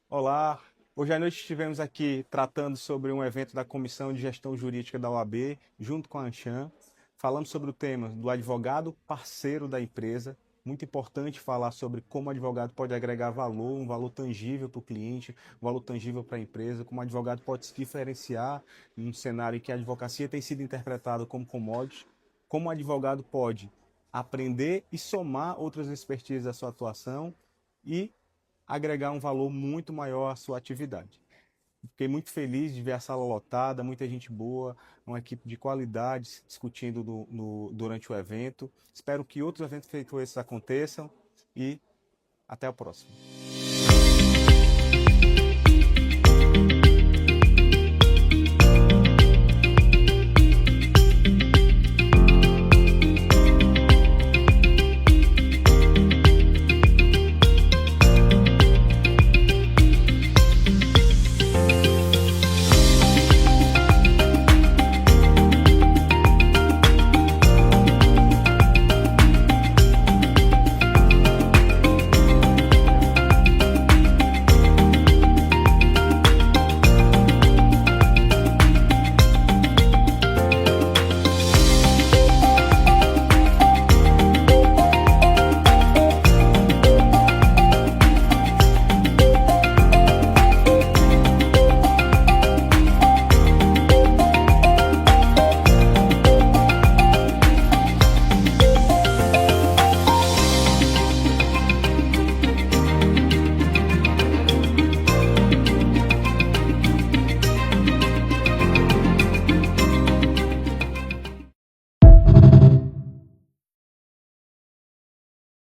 Olá, hoje à noite estivemos aqui tratando sobre um evento da Comissão de Gestão Jurídica da OAB, junto com a Anshan. Falamos sobre o tema do advogado parceiro da empresa. Muito importante falar sobre como o advogado pode agregar valor, um valor tangível para o cliente, um valor tangível para a empresa, como o advogado pode se diferenciar em um cenário em que a advocacia tem sido interpretada como commodity, como o advogado pode aprender e somar outras expertises à sua atuação e agregar um valor muito maior à sua atividade. Fiquei muito feliz de ver a sala lotada, muita gente boa, uma equipe de qualidade discutindo durante o evento. Espero que outros eventos feitos esses aconteçam e até a próxima.